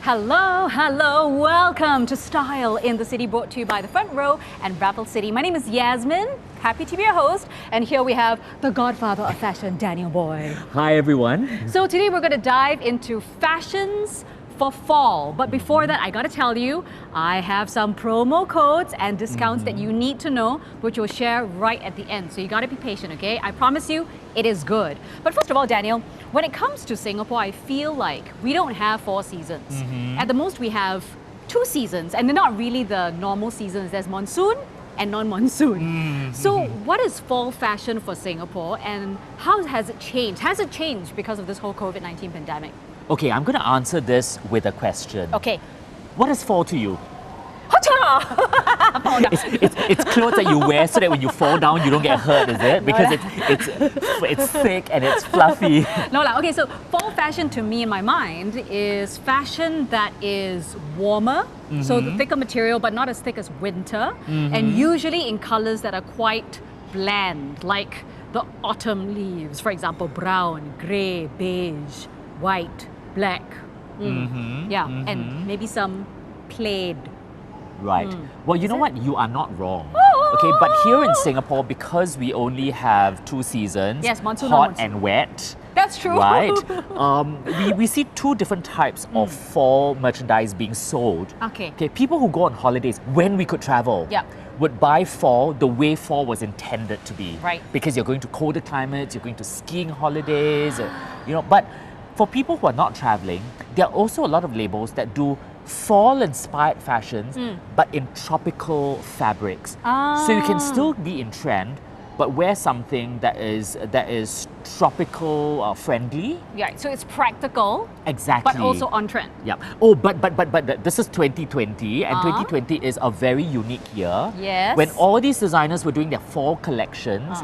Hello, welcome to Style in the City, brought to you by The Front Row and Raffles City. My name is Yasmin, happy to be your host, and here we have the godfather of fashion, Daniel Boy. Hi everyone. So today we're going to dive into fashions for fall. But before that, I gotta tell you, I have some promo codes and discounts that you need to know, which we'll share right at the end. So you gotta be patient, okay? I promise you, it is good. But first of all, Daniel, when it comes to Singapore, I feel like we don't have 4 seasons. At the most, we have 2 seasons, and they're not really the normal seasons. There's monsoon and non-monsoon. So what is fall fashion for Singapore, and how has it changed? Has it changed because of this whole COVID-19 pandemic? Okay, I'm going to answer this with a question. Okay. What is fall to you? Fall down. It's clothes that you wear so that when you fall down you don't get hurt, is it? Because it's thick and it's fluffy. No, okay, so fall fashion to me in my mind is fashion that is warmer, so the thicker material but not as thick as winter, and usually in colors that are quite bland, like the autumn leaves, for example, brown, grey, beige, white, black. And maybe some plaid. Right. Well, you know what? You are not wrong. Oh! Okay, but here in Singapore, because we only have 2 seasons, Yes, monsoon, hot non-monsoon. and wet, That's true. right? We see 2 different types of fall merchandise being sold. Okay. Okay, people who go on holidays when we could travel. Yep. Would buy fall the way fall was intended to be. Right. Because you're going to colder climates, you're going to skiing holidays, but for people who are not traveling, there are also a lot of labels that do fall-inspired fashions, but in tropical fabrics. So you can still be in trend, but wear something that is tropical friendly. Yeah, so it's practical, Exactly. but also on trend. Yeah. Oh, but this is 2020, and 2020 is a very unique year. Yes. When all these designers were doing their fall collections,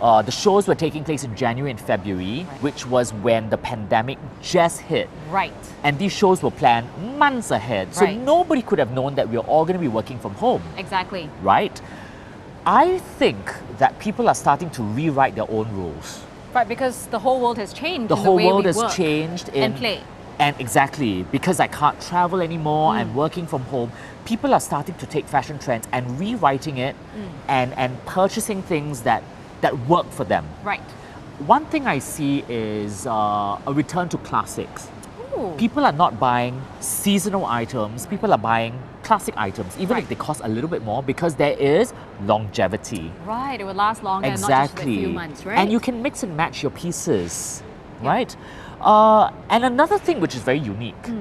the shows were taking place in January and February, which was when the pandemic just hit. Right. And these shows were planned months ahead. So Right. nobody could have known that we were all going to be working from home, Exactly. right? I think that people are starting to rewrite their own rules. Right, because the whole world has changed. The in whole way world we has work changed and play. And exactly, because I can't travel anymore, I'm working from home, people are starting to take fashion trends and rewriting it and purchasing things that work for them. Right. One thing I see is a return to classics. Ooh. People are not buying seasonal items, people are buying classic items, even if they cost a little bit more, because there is longevity. Right, it will last longer, not just Exactly. a few months, right? And you can mix and match your pieces, right? And another thing which is very unique,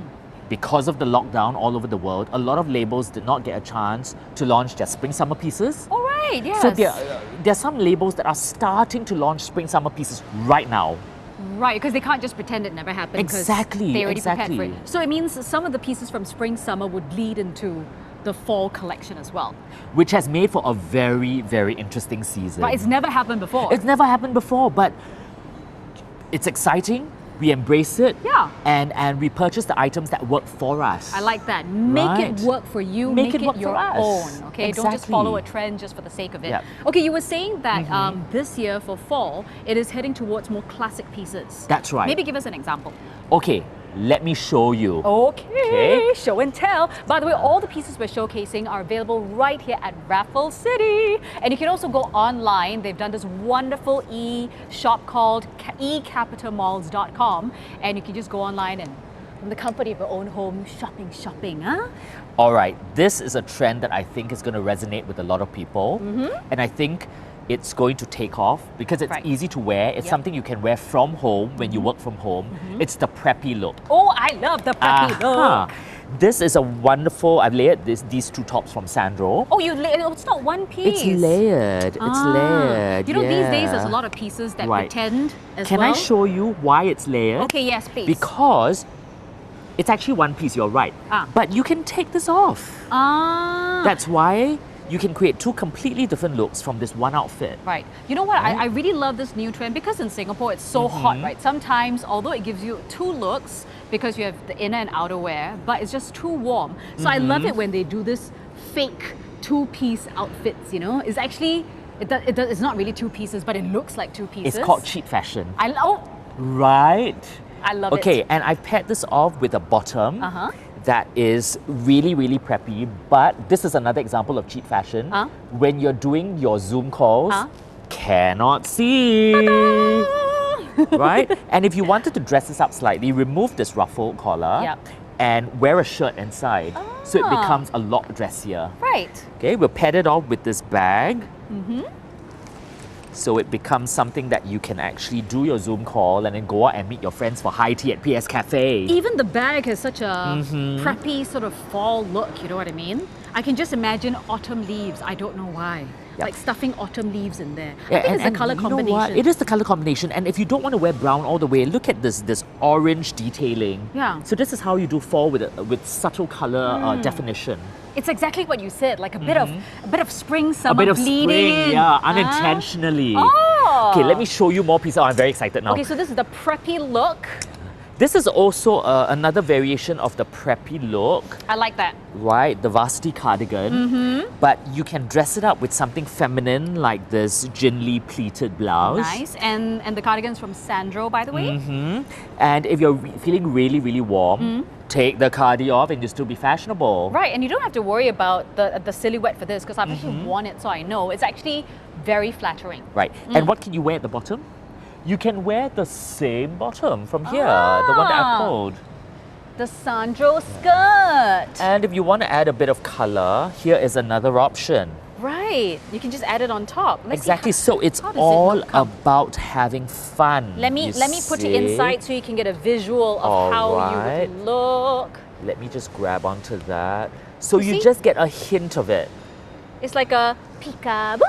because of the lockdown all over the world, a lot of labels did not get a chance to launch their spring-summer pieces. All right, yes. So there are some labels that are starting to launch spring-summer pieces right now. Right, because they can't just pretend it never happened. 'Cause Exactly, they already prepared for exactly. it. So it means some of the pieces from spring, summer would bleed into the fall collection as well. Which has made for a very, very interesting season. Right, it's never happened before. It's never happened before, but it's exciting. We embrace it. Yeah. And we purchase the items that work for us. I like that. Make it Right. work for you. Make it work your for us. own. Okay, don't just Exactly. follow a trend just for the sake of it. Yep. Okay, you were saying that this year for fall, it is heading towards more classic pieces. That's right. Maybe give us an example. Okay, let me show you. Okay, show and tell. By the way, all the pieces we're showcasing are available right here at Raffles City. And you can also go online. They've done this wonderful e-shop called ecapitalmalls.com. And you can just go online and from the comfort of your own home, shopping, huh? All right, this is a trend that I think is going to resonate with a lot of people. And I think it's going to take off because it's Right. easy to wear. It's Yep. something you can wear from home when you work from home. It's the preppy look. Oh, I love the preppy Aha. look. This is a wonderful, I've layered these 2 tops from Sandro. Oh, it's not one piece. It's layered. It's layered. You know, these days there's a yeah. lot of pieces that Right. pretend as Can well. I show you why it's layered? Okay, yes, please. Because it's actually one piece, you're right. But you can take this off. That's why you can create 2 completely different looks from this one outfit. Right. You know what? I really love this new trend because in Singapore it's so hot, right? Sometimes, although it gives you 2 looks because you have the inner and outer wear, but it's just too warm. So I love it when they do this fake 2-piece outfits, you know? It's actually, it's not really 2 pieces, but it looks like 2 pieces. It's called cheap fashion. Oh, Right? I love it. Okay, and I've paired this off with a bottom that is really, really preppy, but this is another example of cheap fashion. When you're doing your Zoom calls, cannot see. Right? And if you wanted to dress this up slightly, remove this ruffled collar and wear a shirt inside. So it becomes a lot dressier. Right. Okay, we'll pad it off with this bag. So it becomes something that you can actually do your Zoom call and then go out and meet your friends for high tea at PS Cafe. Even the bag has such a preppy sort of fall look, you know what I mean? I can just imagine autumn leaves. I don't know why. Like stuffing autumn leaves in there. I think it's the color combination. You know what? It is the color combination. And if you don't want to wear brown all the way, look at this orange detailing. Yeah. So this is how you do fall with subtle color definition. It's exactly what you said, like a bit of spring, summer A bit of bleeding spring, in. yeah, unintentionally. Oh. Okay, let me show you more pieces. Oh, I'm very excited now. Okay, so this is the preppy look. This is also another variation of the preppy look. I like that. Right, the varsity cardigan. But you can dress it up with something feminine like this Jin Lee pleated blouse. Nice. And the cardigan's from Sandro, by the way. And if you're feeling really, really warm, take the cardi off and you'll still be fashionable. Right, and you don't have to worry about the silhouette for this because I've actually worn it, so I know. It's actually very flattering. Right. And what can you wear at the bottom? You can wear the same bottom from here, the one that I pulled. The Sandro skirt. And if you want to add a bit of color, here is another option. Right, you can just add it on top. Let's see Exactly, so it's how does it all look? about having fun. Let me put it see? inside so you can get a visual of how you Alright. would look. Let me just grab onto that. So You you see? just get a hint of it. It's like a peekaboo.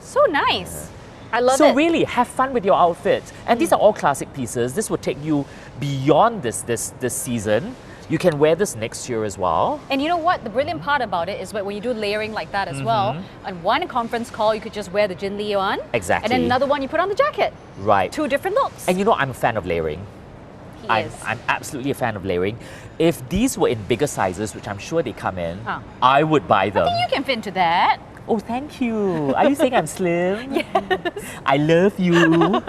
So nice. I love So it. really, have fun with your outfits. And these are all classic pieces. This will take you beyond this season. You can wear this next year as well. And you know what? The brilliant part about it is when you do layering like that as well, on one conference call, you could just wear the Jin Lee on. Exactly. And then another one, you put on the jacket. Right. Two different looks. And you know, I'm a fan of layering. He is. I'm absolutely a fan of layering. If these were in bigger sizes, which I'm sure they come in, Ah. I would buy them. I think you can fit into that. Oh, thank you. Are you saying I'm slim? Yes. I love you.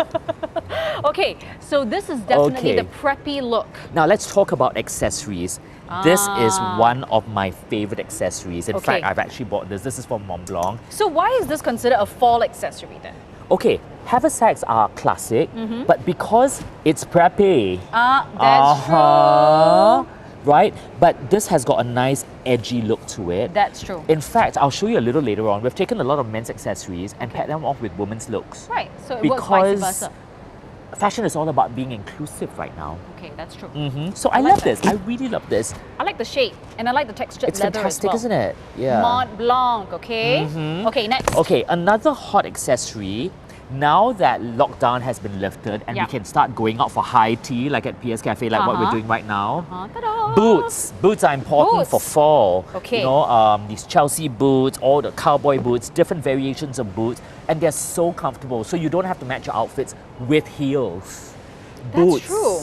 Okay, so this is definitely Okay. the preppy look. Now let's talk about accessories. This is one of my favorite accessories. In Okay. fact, I've actually bought this. This is from Montblanc. So why is this considered a fall accessory then? Okay, haversacks are classic, but because it's preppy. That's Uh-huh. Right? But this has got a nice edgy look to it. That's true. In fact, I'll show you a little later on. We've taken a lot of men's accessories and paired them off with women's looks. Right, so it works vice Because versa. fashion is all about being inclusive right now. Okay, that's true. So I like love that. this. I really love this. I like the shape and I like the textured It's leather fantastic, as well. isn't it? Yeah. Mont Blanc, okay? Okay, next. Okay, another hot accessory. Now that lockdown has been lifted and Yeah. we can start going out for high tea like at PS Cafe, like what we're Uh-huh. doing right now. Ta-da. Boots. Boots are important for Boots. fall. Okay. You know, these Chelsea boots, all the cowboy boots, different variations of boots, and they're so comfortable. So you don't have to match your outfits with heels. That's true.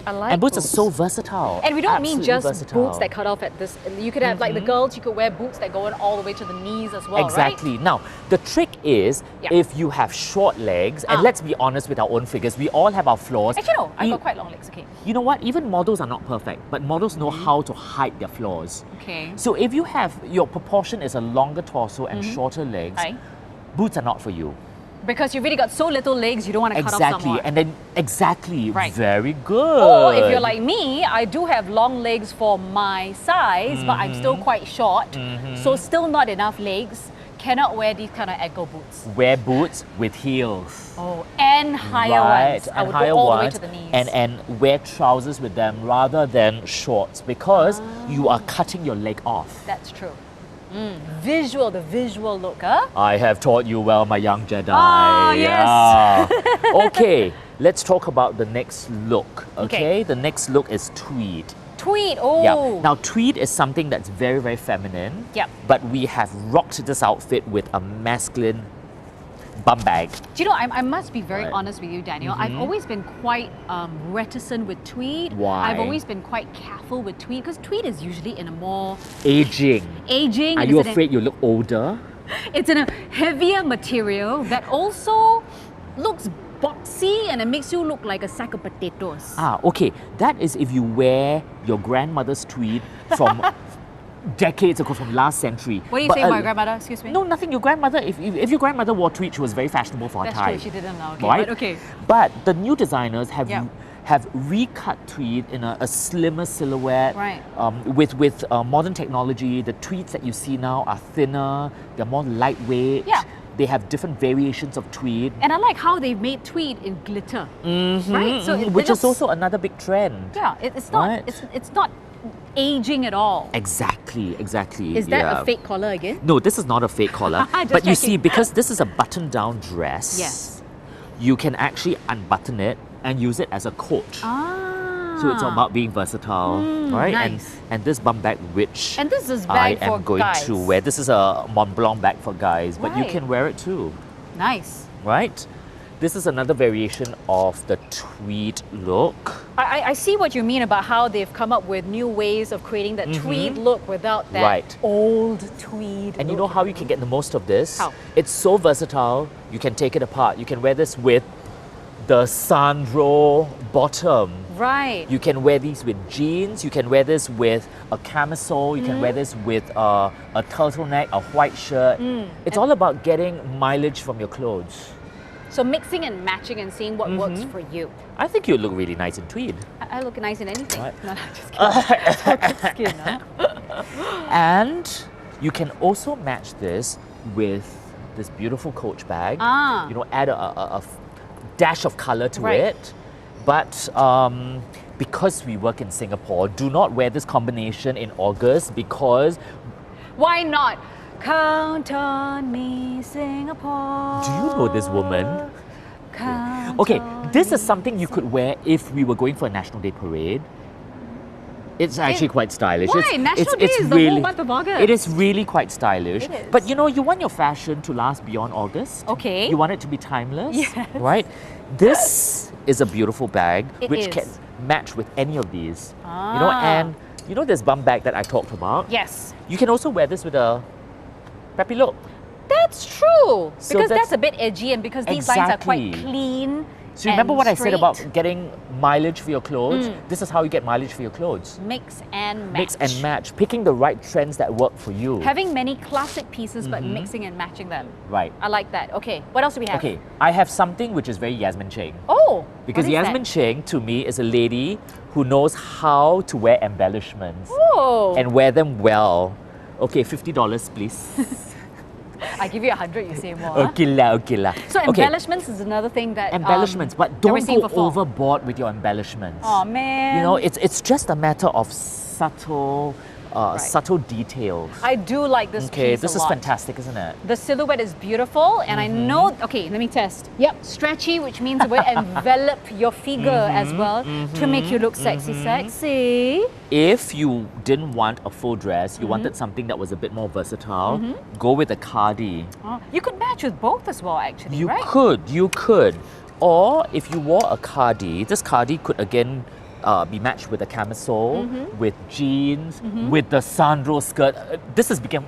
I like And boots are so versatile. And we don't mean Absolutely just versatile. boots that cut off at this. You could have, like the girls, you could wear boots that go in all the way to the knees as well, Exactly. Now, the trick is Yeah. if you have short legs, and let's be honest with our own figures, we all have our flaws. right? Actually, no, I've We- got quite long legs, okay. You know what? Even models are not perfect, but models know how to hide their flaws. Okay. So if you have your proportion is a longer torso and shorter legs, Right. boots are not for you. Because you've really got so little legs, you don't want to cut off some Exactly. more. And then exactly, Right. very good. Or if you're like me, I do have long legs for my size, but I'm still quite short. So still not enough legs. Cannot wear these kind of ankle boots. wear boots with heels. Oh, and higher ones. I and would higher go all the way ones, to the knees. and wear trousers with them rather than shorts because you are cutting your leg off. That's true. The visual look, huh? I have taught you well, my young Jedi. Ah, yes. Yeah. Okay, let's talk about the next look. Okay, the next look is tweed. Tweed, oh. Yeah. Now, tweed is something that's very, very feminine. Yep. But we have rocked this outfit with a masculine bum bag. Do you know, I must be very Right. honest with you, Daniel. I've always been quite reticent with tweed. Why? I've always been quite careful with tweed because tweed is usually in a more Aging. aging. Are and you it's in a- afraid you look older? It's in a heavier material that also looks boxy and it makes you look like a sack of potatoes. Okay. That is if you wear your grandmother's tweed from decades ago, from last century. What do you But, say, my grandmother? Excuse me? No, nothing. Your grandmother, if your grandmother wore tweed, she was very fashionable for her That's time. true, she didn't know. Okay, right? but okay. But the new designers have Yeah. have recut tweed in a slimmer silhouette. Right. With modern technology, the tweeds that you see now are thinner. They're more lightweight. Yeah. They have different variations of tweed. And I like how they've made tweed in glitter. Right? So it Which is looks- also another big trend. Yeah, it's not Right. it's not aging at all. Exactly. Is that yeah. a fake collar again? No, this is not a fake collar. Just But you see, checking. because this is a button-down dress, Yes. you can actually unbutton it and use it as a coat. So it's about being versatile, right? nice. And this bum bag, which And this is I bag for am going guys. to wear. This is a Mont Blanc bag for guys, but you Right. can wear it too, Nice. right? This is another variation of the tweed look. I see what you mean about how they've come up with new ways of creating that tweed look without that Right. old tweed. And you look. know how you can get the most of this? How? It's so versatile, you can take it apart. You can wear this with the Sandro bottom. Right. You can wear these with jeans. You can wear this with a camisole. You can wear this with a turtleneck, a white shirt. It's all about getting mileage from your clothes. So mixing and matching and seeing what works for you. I think you look really nice in tweed. I look nice in anything. Right. No, just kidding. It's skin, huh? And you can also match this with this beautiful Coach bag. You know, add a dash of color to Right. it. But because we work in Singapore, do not wear this combination in August because Why not? Count on me, Singapore. do you know this woman? Count Okay, on this is me. something you could wear if we were going for a National Day parade. It's actually quite stylish. Why? National Day is the whole month of August. It is really quite stylish. It is. But you know, you want your fashion to last beyond August. Okay. You want it to be timeless. Yes. Right? This is a beautiful bag It which is. can match with any of these. You know, and you know this bum bag that I talked about? Yes. You can also wear this with a preppy look. That's true. So Because that's- that's a bit edgy and because these lines are quite Exactly. clean. So you remember and what I said about straight. getting mileage for your clothes? This is how you get mileage for your clothes. Mix and match. Mix and match, picking the right trends that work for you. Having many classic pieces but mixing and matching them. Right. I like that. Okay, what else do we have? Okay, I have something which is very Yasmin Cheng. Oh, Because what is Yasmin that? Cheng, to me, is a lady who knows how to wear embellishments Oh, and wear them well. Okay, $50, please. I give you 100, you say more. huh? okay lah, okay lah. So Okay, embellishments is another thing that embellishments, but that don't we're seeing go for fall. overboard with your embellishments. Oh man. You know, it's just a matter of subtle, subtle details. I do like this Okay, piece this a is lot. fantastic, isn't it? The silhouette is beautiful, and I know. Okay, let me test. Yep, stretchy, which means it will envelop your figure as well to make you look sexy, sexy. If you didn't want a full dress, you wanted something that was a bit more versatile, go with a cardi. Oh, you could match with both as well, actually, You right? could. Or if you wore a cardi, this cardi could again be matched with a camisole, with jeans, with the Sandro skirt. This has become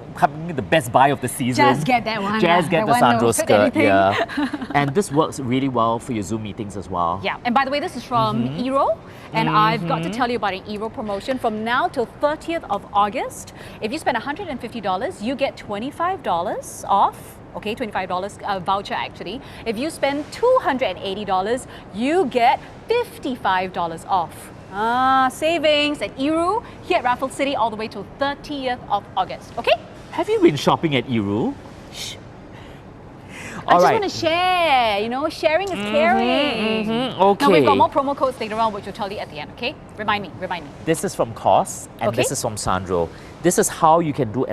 the best buy of the season. Just get that one. Just get That the one Sandro will fit skirt, anything. yeah. And this works really well for your Zoom meetings as well. Yeah, and by the way, this is from Eero, and I've got to tell you about an Eero promotion from now till 30th of August. If you spend $150, you get $25 off. Okay, $25 voucher actually. If you spend $280, you get $55 off. Savings at Eero here at Raffles City all the way till 30th of August. Okay? Have you been shopping at Eero? I just want to share, you know, sharing is caring. Okay. Now we've got more promo codes later on, which we'll tell you at the end, okay? Remind me. This is from COS and Okay. this is from Sandro. This is how you can do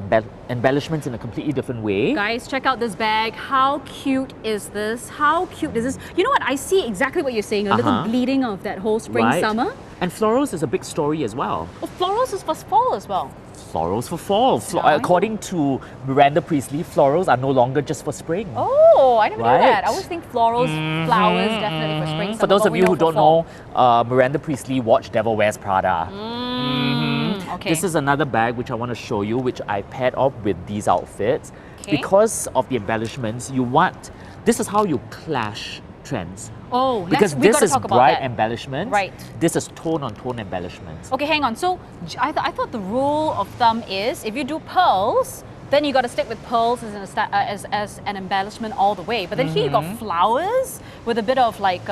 embellishments in a completely different way. Guys, check out this bag. How cute is this? How cute is this? You know what? I see exactly what you're saying. A little bleeding of that whole spring, Right? summer. And florals is a big story as well. Oh, florals is for fall as well. Florals for fall. Nice. According to Miranda Priestley, florals are no longer just for spring. Oh, I never knew that. Right. I always think florals, flowers, definitely for spring. For summer, those but of we you who for don't fall. know, Miranda Priestley watched Devil Wears Prada. Okay. This is another bag which I want to show you, which I paired up with these outfits. Okay. Because of the embellishments, this is how you clash trends. Oh, Because we this gotta is talk about bright that. embellishments. Right. This is tone on tone embellishments. Okay, hang on. So I thought the rule of thumb is if you do pearls, then you got to stick with pearls as an embellishment all the way. But then here you got flowers with a bit of like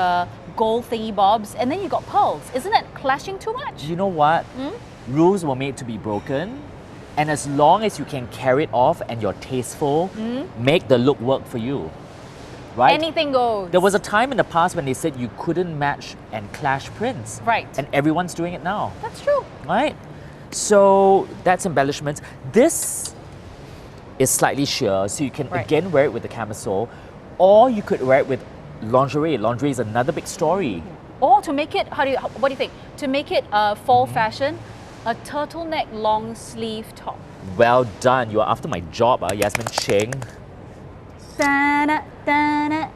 gold thingy bobs, and then you got pearls. Isn't that clashing too much? You know what? Rules were made to be broken. And as long as you can carry it off and you're tasteful, make the look work for you. Right? Anything goes. There was a time in the past when they said you couldn't match and clash prints. Right. And everyone's doing it now. That's true. Right? So that's embellishments. This is slightly sheer, so you can Right. again wear it with the camisole, or you could wear it with lingerie. Lingerie is another big story. Or to make it, what do you think? To make it fall fashion, a turtleneck long sleeve top. Well done. You are after my job, Yasmin Cheng. Da-na, da-na,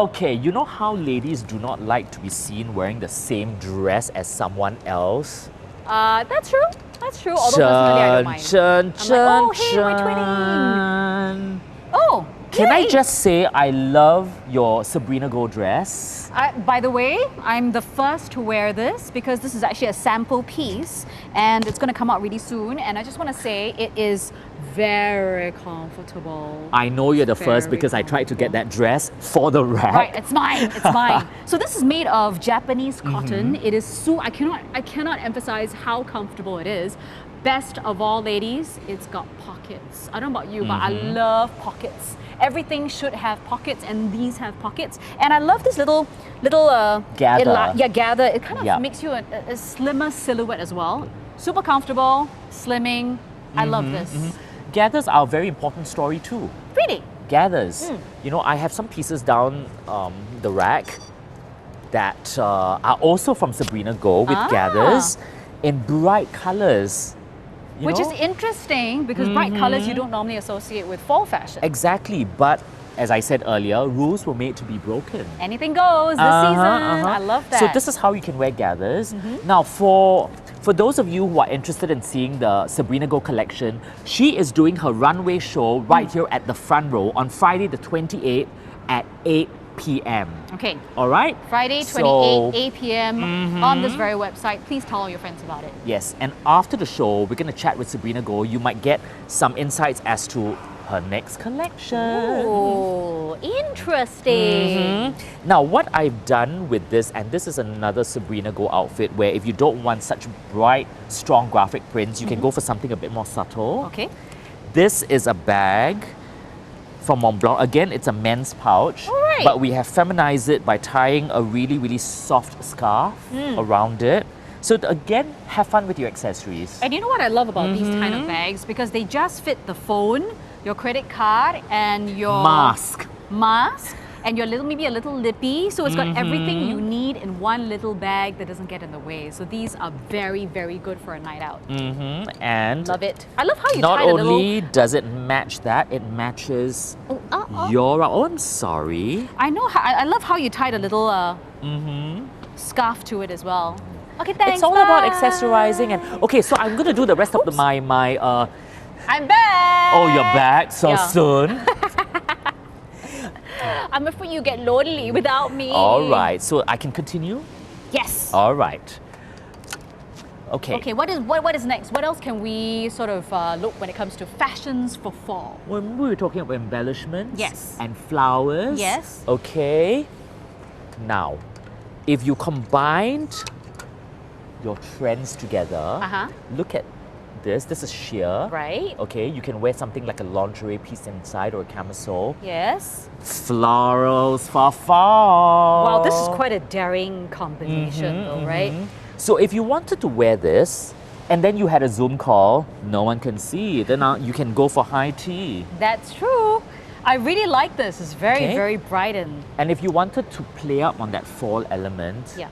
Okay, you know how ladies do not like to be seen wearing the same dress as someone else? That's true. That's true. Although personally, I don't mind. Chun, I'm like, oh, hey, we're chun. Oh, Can I yay. just say I love your Sabrina Go dress? By the way, I'm the first to wear this because this is actually a sample piece and it's going to come out really soon. And I just want to say it is very comfortable. I know you're the first Very because I tried to get that dress for the rack. Right, it's mine. It's mine. So this is made of Japanese cotton. It is I cannot emphasize how comfortable it is. Best of all, ladies, it's got pockets. I don't know about you, but I love pockets. Everything should have pockets, and these have pockets. And I love this little Gather. gather. It kind of Yeah. makes you a slimmer silhouette as well. Super comfortable, slimming. I love this. Gathers are a very important story too. Pretty. Gathers. You know, I have some pieces down the rack that are also from Sabrina Go with gathers in bright colors. You Which know? is interesting because bright colors you don't normally associate with fall fashion. Exactly, but as I said earlier, rules were made to be broken. Anything goes this season. I love that. So this is how you can wear gathers. Now for those of you who are interested in seeing the Sabrina Go collection, she is doing her runway show right here at the front row on Friday the 28th at 8 p.m. Okay. All right? Friday, 28, So- 8 p.m. on this very website. Please tell all your friends about it. Yes, and after the show, we're going to chat with Sabrina Go. You might get some insights as to her next collection. Oh, interesting. Now, what I've done with this, and this is another Sabrina Go outfit where if you don't want such bright, strong graphic prints, you can go for something a bit more subtle. Okay. This is a bag from Montblanc. Again, it's a men's pouch, Alright. but we have feminized it by tying a really, really soft scarf around it. So again, have fun with your accessories. And you know what I love about these kind of bags? Because they just fit the phone, your credit card, and your Mask. and your maybe a little lippy. So it's got everything you need in one little bag that doesn't get in the way. So these are very, very good for a night out. And Love it. I love how you not tied a little. only does it match that, it matches your... Oh, I'm sorry. I know. I love how you tied a little scarf to it as well. Okay, thanks. It's all about bye. accessorizing and... Okay, so I'm going to do the rest of the my I'm back. Oh, you're back so Yeah. soon? I'm afraid you get lonely without me. All right, so I can continue? Yes. All right. Okay. Okay, what is next? What else can we sort of look when it comes to fashions for fall? When we were talking about embellishments Yes. and flowers. Yes. Okay. Now, if you combined your trends together, look at this. This is sheer. Right. Okay, you can wear something like a lingerie piece inside or a camisole. Yes. Florals for fall. Wow, this is quite a daring combination though, right? So if you wanted to wear this and then you had a Zoom call, no one can see. Then you can go for high tea. That's true. I really like this. It's very, Okay. very bright and And if you wanted to play up on that fall element, yeah.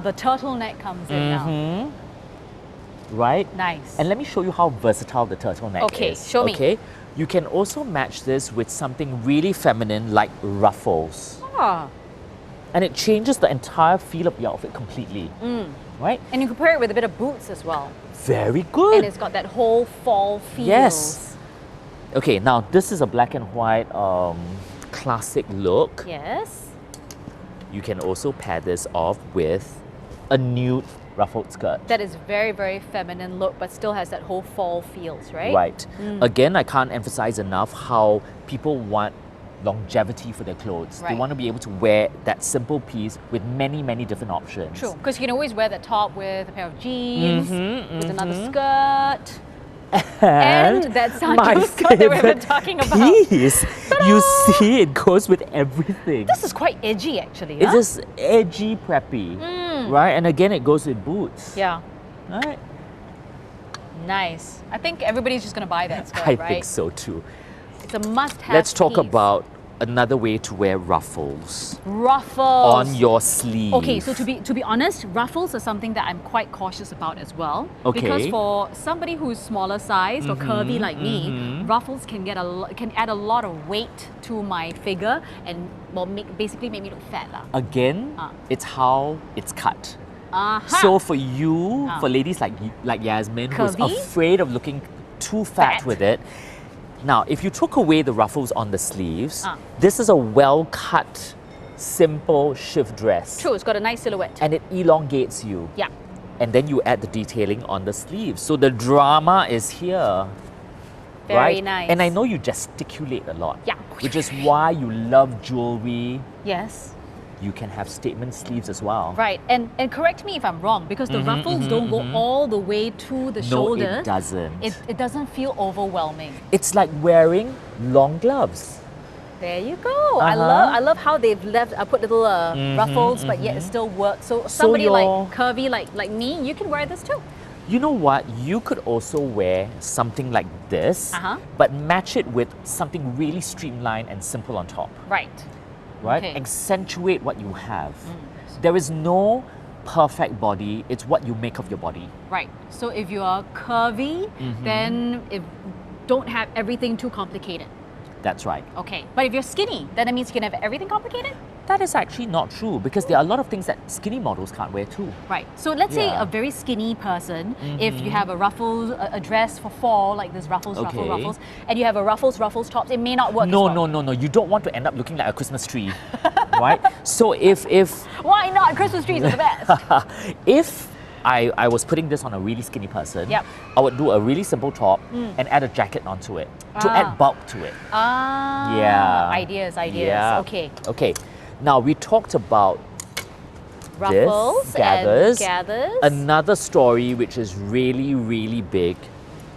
The turtleneck comes in now. right? Nice. And let me show you how versatile the turtleneck Okay, is. show me. Okay, you can also match this with something really feminine like ruffles. Ah. And it changes the entire feel of your outfit completely. Right? And you can pair it with a bit of boots as well. Very good. And it's got that whole fall feel. Yes. Okay, now this is a black and white classic look. Yes. you can also pair this off with a nude ruffled skirt. That is very, very feminine look, but still has that whole fall feels, right? Right. Again, I can't emphasize enough how people want longevity for their clothes. They Right. want to be able to wear that simple piece with many, many different options. True, because you can always wear that top with a pair of jeans, Mm-hmm, with another skirt. And that my Sancho skirt that we've been favorite talking about. piece. You see, it goes with everything. This is quite edgy, actually. It's huh? just edgy, preppy, right? And again, it goes with boots. Yeah, Right? nice. I think everybody's just going to buy that skirt, I right? think so too. It's a must-have. Let's talk piece. about another way to wear ruffles ruffles on your sleeve. Okay, so to be honest, ruffles are something that I'm quite cautious about as well. Okay. Because for somebody who's smaller size or curvy like me, ruffles can can add a lot of weight to my figure and basically make me look fat lah. Again, it's how it's cut. Uh-huh. So for you, for ladies like Yasmin, who's Curvy? afraid of looking too fat Fat. with it, now if you took away the ruffles on the sleeves, Ah. this is a well-cut, simple shift dress. True, it's got a nice silhouette. And it elongates you. Yeah. And then you add the detailing on the sleeves. So the drama is here. Very right? nice. And I know you gesticulate a lot. Yeah. Which is why you love jewelry. Yes. You can have statement sleeves as well. Right. And correct me if I'm wrong, because the ruffles don't go all the way to the No, shoulder. it doesn't. It doesn't feel overwhelming. It's like wearing long gloves. There you go. Uh-huh. I love how they've put little ruffles, but yet it still works. So somebody like your- curvy like me, you can wear this too. You know what? You could also wear something like this, Uh-huh. but match it with something really streamlined and simple on top. Right. Right? Okay. Accentuate what you have. There is no perfect body, it's what you make of your body. Right. So if you are curvy, then don't have everything too complicated. That's right. Okay. But if you're skinny, then that means you can have everything complicated? That is actually not true because there are a lot of things that skinny models can't wear too. Right. So let's say Yeah. a very skinny person, if you have a dress for fall, like this ruffles, Okay. and you have a ruffles tops, it may not work as No, well. no. You don't want to end up looking like a Christmas tree, right? So if Why not? Christmas trees are the best. if I was putting this on a really skinny person, Yep. I would do a really simple top and add a jacket onto it to Ah. add bulk to it. Ah. Yeah. Ideas. Yeah. Okay. Okay. Now we talked about Ruffles gathers. and gathers. Another story which is really, really big,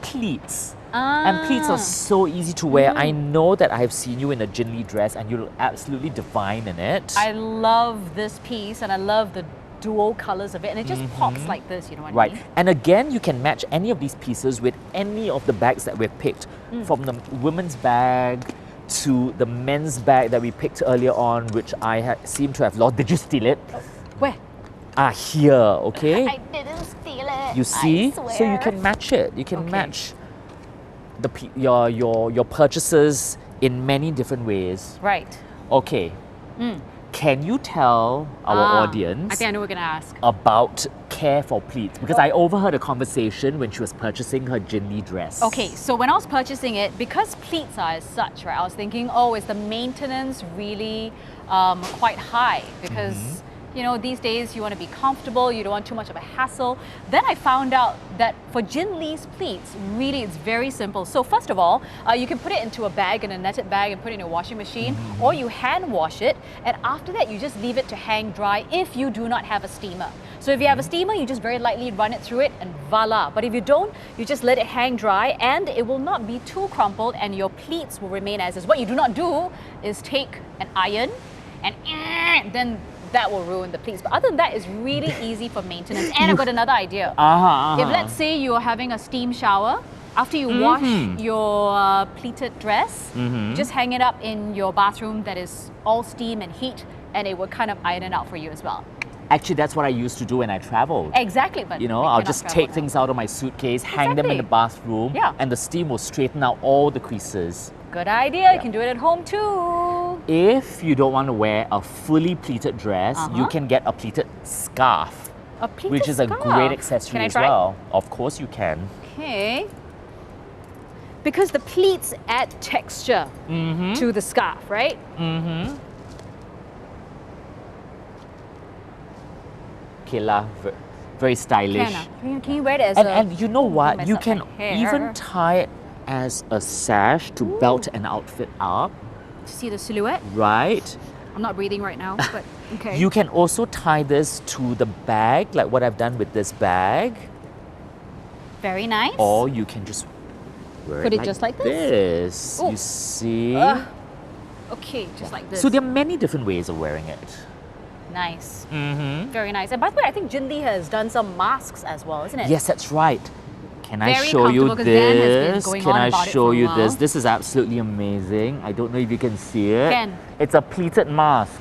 pleats. And pleats are so easy to wear. I know that I have seen you in a Jin Lee dress and you look absolutely divine in it. I love this piece and I love the dual colors of it, and it just pops like this, you know what I Right. mean? And again, you can match any of these pieces with any of the bags that we've picked, from the women's bag to the men's bag that we picked earlier on, which I seem to have lost. Did you steal it? Where? Here, okay? I didn't steal it. You see? I swear. So you can match it. You can Okay. match your purchases in many different ways. Right. Okay. Can you tell our audience I think I know what we're gonna ask. about care for pleats? Because I overheard a conversation when she was purchasing her Jin Lee dress. Okay, so when I was purchasing it, because pleats are as such, right, I was thinking, oh, is the maintenance really quite high? Because, you know, these days you want to be comfortable, you don't want too much of a hassle. Then I found out that for Jin Lee's pleats, really it's very simple. So first of all, you can put it into a bag, in a netted bag, and put it in a washing machine, or you hand wash it, and after that you just leave it to hang dry if you do not have a steamer. So if you have a steamer, you just very lightly run it through it and voila. But if you don't, you just let it hang dry and it will not be too crumpled and your pleats will remain as is. What you do not do is take an iron and then that will ruin the pleats. But other than that, it's really easy for maintenance. And I've got another idea. If let's say you're having a steam shower, after you wash your pleated dress, just hang it up in your bathroom that is all steam and heat, and it will kind of iron it out for you as well. Actually, that's what I used to do when I traveled. Exactly, but You know, we I'll cannot just travel take now. things out of my suitcase, hang them in the Exactly. bathroom, Yeah. and the steam will straighten out all the creases. Good idea. You can do it at home too. If you don't want to wear a fully pleated dress, you Uh-huh. can get a pleated scarf, A pleated which is a scarf. great accessory Can I as try? well. Of course you can. Okay. Because the pleats add texture to the scarf, right? Kayla. Very stylish. Can you wear it as And you know what? mess You up can my hair. even tie it as a sash to belt an outfit up, See the silhouette? right? I'm not breathing right now, but okay. You can also tie this to the bag, like what I've done with this bag, Very nice. or you can just wear Put it it just like this? this. Oh. You see? Okay, just like this. So there are many different ways of wearing it. Nice. Mm-hmm. Very nice. And by the way, I think Jinli has done some masks as well, isn't it? Yes, that's right. Can I Very show you comfortable, 'cause Dan has been this? going Can on I about it show for a you this? while. This is absolutely amazing. I don't know if you can see it. Can. It's a pleated mask.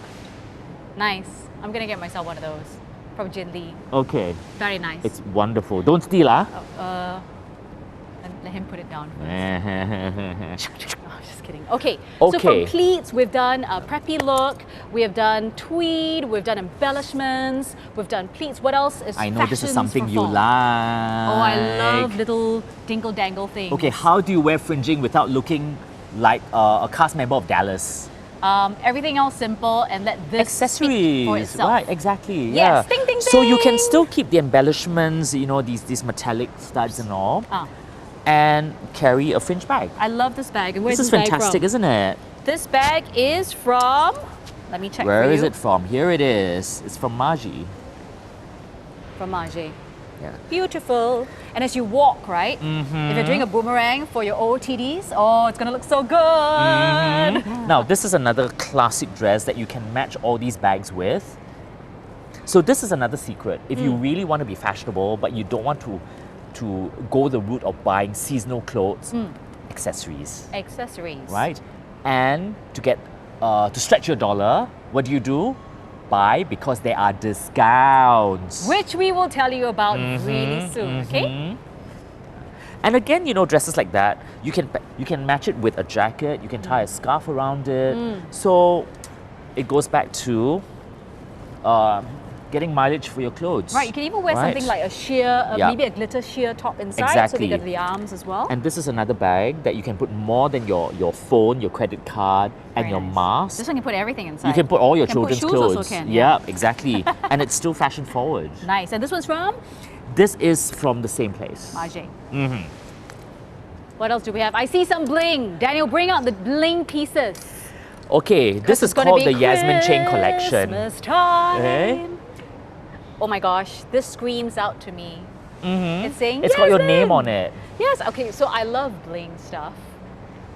Nice. I'm gonna get myself one of those from Jinli. Okay, Very nice. it's wonderful. Don't steal, ah. Let him put it down first. Ah. Oh, just kidding. Okay. So Okay. from pleats, we've done a preppy look. We have done tweed. We've done embellishments. We've done pleats. What else is I know this is fashions something for you fall? like. Oh, I love little dingle dangle things. Okay, how do you wear fringing without looking like a cast member of Dallas? Everything else simple and let this speak for Accessories, itself. right? Exactly. Yes, Yeah. ding, ding, So you can ding. still keep the embellishments, you know, these metallic studs and all, Ah, and carry a fringe bag. I love this bag. And where's This is bag fantastic, from? isn't it? This bag is from. Let me check. Where for is you. it from? Here it is. It's from Margie. From Marge. Yeah. Beautiful. And as you walk, right? If you're doing a boomerang for your OOTDs, oh, it's gonna look so good. Now, this is another classic dress that you can match all these bags with. So this is another secret. If you really want to be fashionable, but you don't want to go the route of buying seasonal clothes, accessories, Accessories. right? And to get to stretch your dollar, what do? Buy because there are discounts. Which we will tell you about really soon, okay? And again, you know, dresses like that, you can match it with a jacket, you can tie a scarf around it. So it goes back to getting mileage for your clothes. Right, you can even wear right? something like a sheer, Yeah. maybe a glitter sheer top inside, so Exactly. you get the arms as well. And this is another bag that you can put more than your phone, your credit card, and Very your nice. mask. This one can put everything inside. You can put all your Can put children's shoes clothes. also can, yeah, exactly. And it's still fashion forward. Nice. And this one's from This is from the same place. Marge. What else do we have? I see some bling. Daniel, bring out the bling pieces. Okay, this is It's gonna called be the Yasmin Chain collection. Christmas time. Eh? Oh my gosh, this screams out to me. It's saying It's got your name Yasmin. on it. Yes, okay, so I love bling stuff.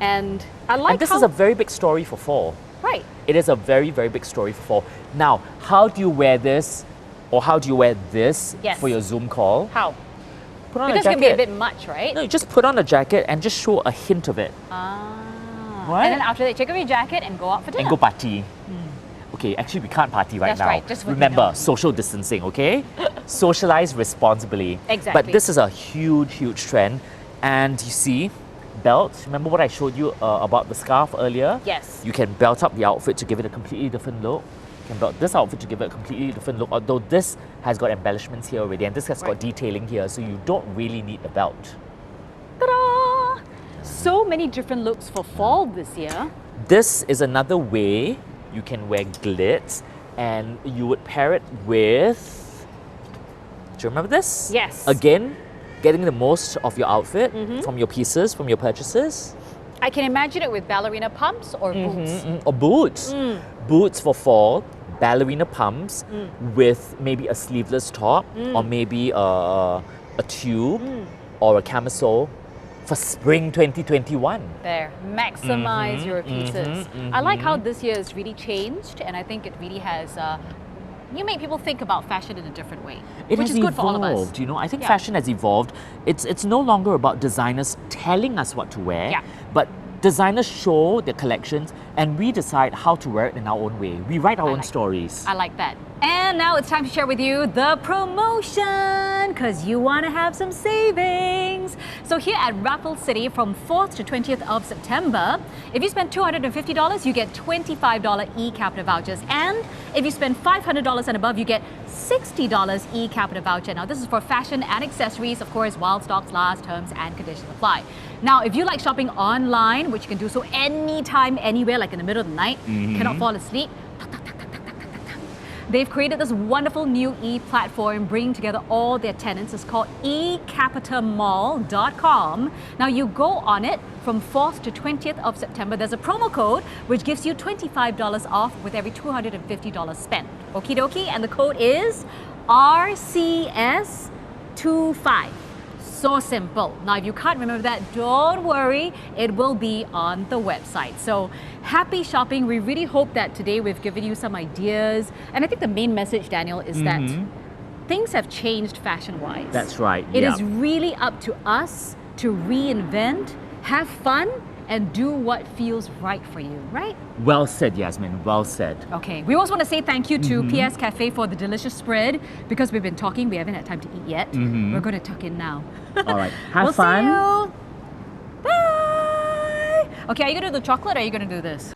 And I like And this how, is a very big story for fall. right. It is a very, very big story for fall. Now, how do you wear this or how do you wear this Yes. for your Zoom call? How? Put on Because a it can be a jacket. bit much, right? No, you just put on a jacket and just show a hint of it Ah. Right. And then after that, take off your jacket and go out for dinner. and go party. Okay, actually, we can't party right That's now. right, just with Remember, dinner. social distancing, okay? Socialize responsibly. Exactly. But this is a huge, huge trend. And you see, belt. Remember what I showed you about the scarf earlier? Yes. You can belt up the outfit to give it a completely different look. You can belt this outfit to give it a completely different look. Although this has got embellishments here already, and this has got Right. detailing here, so you don't really need a belt. Ta-da! So many different looks for fall this year. This is another way you can wear glitz, and you would pair it with. Do you remember this? Yes. Again, getting the most of your outfit from your pieces, from your purchases. I can imagine it with ballerina pumps or boots. Or boots. Boots for fall, ballerina pumps with maybe a sleeveless top or maybe a tube or a camisole for spring 2021. There, maximize your pieces. I like how this year has really changed, and I think it really has. You make people think about fashion in a different way, It which has is good for all of us. evolved, you know. I think Yeah. fashion has evolved. It's no longer about designers telling us what to wear, Yeah. but designers show their collections and we decide how to wear it in our own way. We write our own like- stories. I like that. And now it's time to share with you the promotion, because you want to have some savings. So here at Raffles City from 4th to 20th of September, if you spend $250, you get $25 e-Capita vouchers. And if you spend $500 and above, you get $60 e-Capita voucher. Now this is for fashion and accessories, of course, while stocks last, terms and conditions apply. Now, if you like shopping online, which you can do so anytime, anywhere, like in the middle of the night, cannot fall asleep, They've created this wonderful new e-platform bringing together all their tenants. It's called ecapitamall.com. Now you go on it from 4th to 20th of September. There's a promo code which gives you $25 off with every $250 spent. Okie dokie, and the code is RCS25. So simple. Now, if you can't remember that, don't worry, it will be on the website. So happy shopping. We really hope that today we've given you some ideas. And I think the main message, Daniel, is that things have changed fashion-wise. That's right. It yeah. is really up to us to reinvent, have fun, and do what feels right for you, right? Well said, Yasmin. Well said. Okay, we also want to say thank you to PS Cafe for the delicious spread. Because we've been talking, we haven't had time to eat yet. We're going to tuck in now. All right. Have we'll fun. See you. Bye. Okay, are you going to do the chocolate or are you going to do this?